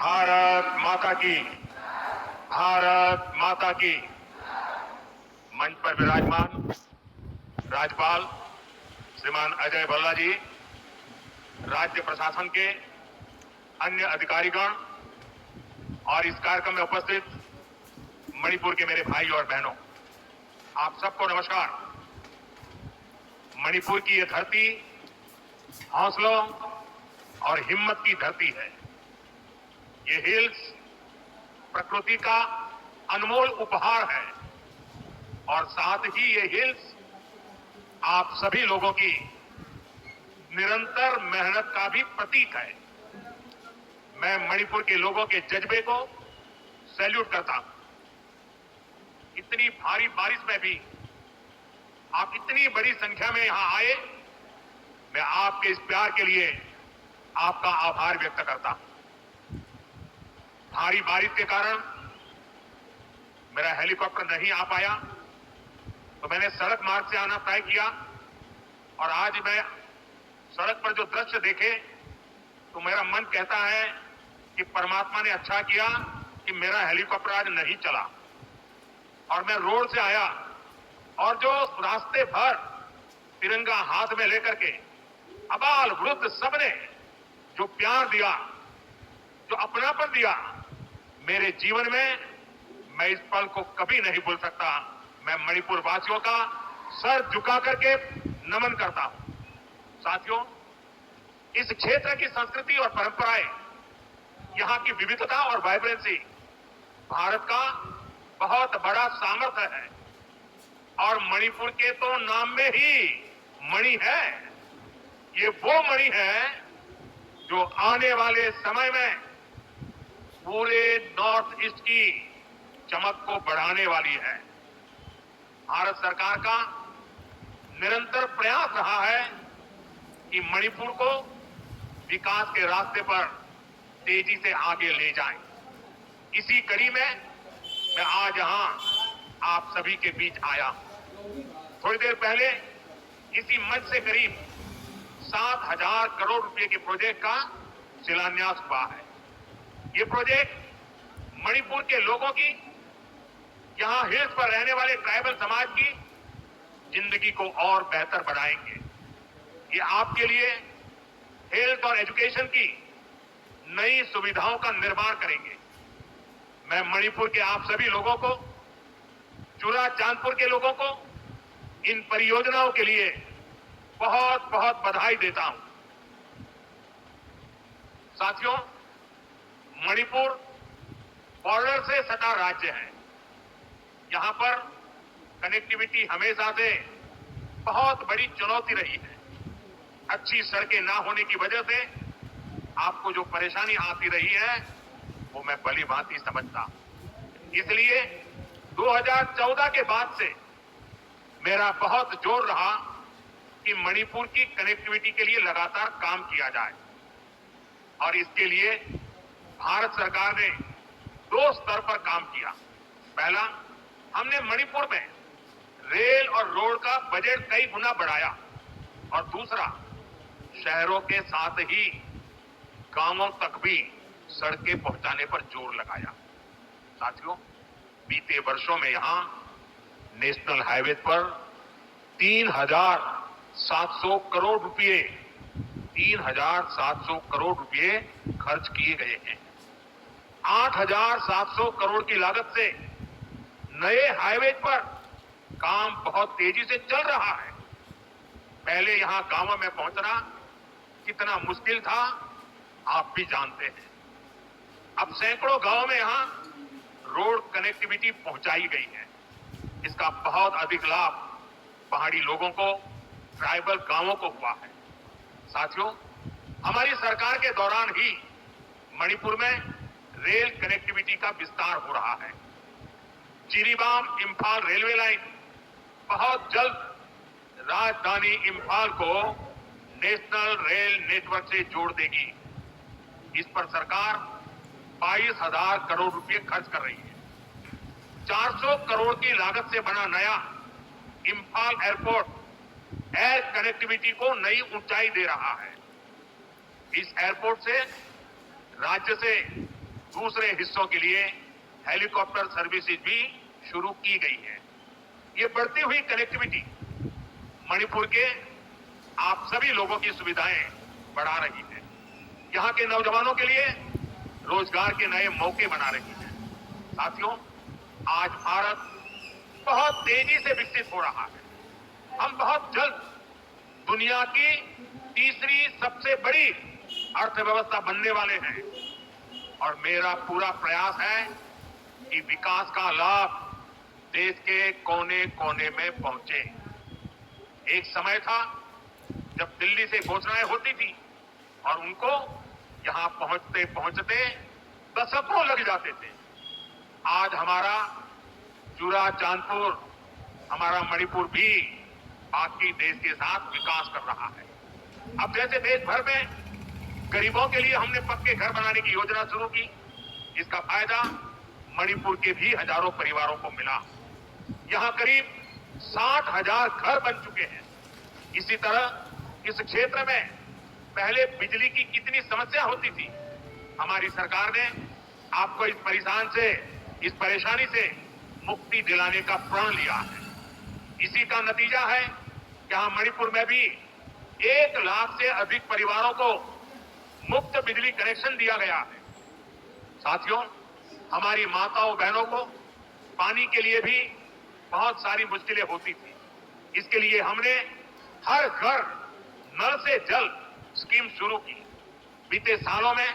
भारत माता की, भारत माता की। मंच पर विराजमान राज्यपाल श्रीमान अजय भल्ला जी, राज्य प्रशासन के अन्य अधिकारीगण और इस कार्यक्रम में उपस्थित मणिपुर के मेरे भाई और बहनों, आप सबको नमस्कार। मणिपुर की ये धरती हौसलों और हिम्मत की धरती है। ये हिल्स प्रकृति का अनमोल उपहार है और साथ ही ये हिल्स आप सभी लोगों की निरंतर मेहनत का भी प्रतीक है। मैं मणिपुर के लोगों के जज्बे को सैल्यूट करता हूं। इतनी भारी बारिश में भी आप इतनी बड़ी संख्या में यहां आए, मैं आपके इस प्यार के लिए आपका आभार व्यक्त करता हूं। भारी बारिश के कारण मेरा हेलीकॉप्टर नहीं आ पाया, तो मैंने सड़क मार्ग से आना तय किया और आज मैं सड़क पर जो दृश्य देखे तो मेरा मन कहता है कि परमात्मा ने अच्छा किया कि मेरा हेलीकॉप्टर आज नहीं चला और मैं रोड से आया और जो रास्ते भर तिरंगा हाथ में लेकर के अबाल वृद्ध सबने जो प्यार दिया, जो अपनापन दिया, मेरे जीवन में मैं इस पल को कभी नहीं भूल सकता। मैं मणिपुर वासियों का सर झुका करके नमन करता हूं। साथियों, इस क्षेत्र की संस्कृति और परंपराएं, यहां की विविधता और वाइब्रेंसी भारत का बहुत बड़ा सामर्थ्य है और मणिपुर के तो नाम में ही मणि है। ये वो मणि है जो आने वाले समय में पूरे नॉर्थ ईस्ट की चमक को बढ़ाने वाली है। भारत सरकार का निरंतर प्रयास रहा है कि मणिपुर को विकास के रास्ते पर तेजी से आगे ले जाएं। इसी कड़ी में मैं आज यहां आप सभी के बीच आया। थोड़ी देर पहले इसी मंच से करीब 7,000 करोड़ रुपए के प्रोजेक्ट का शिलान्यास हुआ है। ये प्रोजेक्ट मणिपुर के लोगों की, यहां हिल्स पर रहने वाले ट्राइबल समाज की जिंदगी को और बेहतर बनाएंगे। ये आपके लिए हेल्थ और एजुकेशन की नई सुविधाओं का निर्माण करेंगे। मैं मणिपुर के आप सभी लोगों को, चुरा चांदपुर के लोगों को इन परियोजनाओं के लिए बहुत बहुत बधाई देता हूं। साथियों, मणिपुर बॉर्डर से सटा राज्य है। यहां पर कनेक्टिविटी हमेशा से बहुत बड़ी चुनौती रही है। अच्छी सड़कें ना होने की वजह से आपको जो परेशानी आती रही है वो मैं भली भांति समझता। इसलिए 2014 के बाद से मेरा बहुत जोर रहा कि मणिपुर की कनेक्टिविटी के लिए लगातार काम किया जाए और इसके लिए भारत सरकार ने 2 स्तर पर काम किया। पहला, हमने मणिपुर में रेल और रोड का बजट कई गुना बढ़ाया और दूसरा, शहरों के साथ ही गांवों तक भी सड़कें पहुंचाने पर जोर लगाया। साथियों, बीते वर्षों में यहां नेशनल हाईवे पर 3,700 करोड़ रुपए 3,700 करोड़ रुपए खर्च किए गए हैं। 8,700 करोड़ की लागत से नए हाईवे पर काम बहुत तेजी से चल रहा है। पहले यहां गांवों में पहुंचना कितना मुश्किल था आप भी जानते हैं। अब सैकड़ों गांवों में यहां रोड कनेक्टिविटी पहुंचाई गई है। इसका बहुत अधिक लाभ पहाड़ी लोगों को, ट्राइबल गांवों को हुआ है। साथियों, हमारी सरकार के दौरान ही मणिपुर में रेल कनेक्टिविटी का विस्तार हो रहा है। जिरीबाम इंफाल रेलवे लाइन बहुत जल्द राजधानी इंफाल को नेशनल रेल नेटवर्क से जोड़ देगी। इस पर सरकार 22,000 करोड़ रुपए खर्च कर रही है। 400 करोड़ की लागत से बना नया इंफाल एयरपोर्ट एयर कनेक्टिविटी को नई ऊंचाई दे रहा है। इस एयरपोर्ट से राज्य से दूसरे हिस्सों के लिए हेलीकॉप्टर सर्विसेज भी शुरू की गई है। ये बढ़ती हुई कनेक्टिविटी मणिपुर के आप सभी लोगों की सुविधाएं बढ़ा रही है। यहां के नौजवानों के लिए रोजगार के नए मौके बना रही है। साथियों, आज भारत बहुत तेजी से विकसित हो रहा है। हम बहुत जल्द दुनिया की तीसरी सबसे बड़ी अर्थव्यवस्था बनने वाले हैं और मेरा पूरा प्रयास है कि विकास का लाभ देश के कोने कोने में पहुंचे। एक समय था जब दिल्ली से घोषणाएं होती थी और उनको यहां पहुंचते पहुंचते दशकों लग जाते थे। आज हमारा चूरा चांदपुर, हमारा मणिपुर भी बाकी देश के साथ विकास कर रहा है। अब जैसे देश भर में गरीबों के लिए हमने पक्के घर बनाने की योजना शुरू की, इसका फायदा मणिपुर के भी हजारों परिवारों को मिला। यहां करीब 60,000 घर बन चुके हैं। इसी तरह इस क्षेत्र में पहले बिजली की कितनी समस्या होती थी, हमारी सरकार ने आपको इस परेशानी से मुक्ति दिलाने का प्रण लिया है। इसी का नतीजा है कि यहां मणिपुर में भी 1 लाख से अधिक परिवारों को मुफ्त बिजली कनेक्शन दिया गया है। साथियों, हमारी माताओं बहनों को पानी के लिए भी बहुत सारी मुश्किलें होती थी। इसके लिए हमने हर घर नल से जल स्कीम शुरू की। बीते सालों में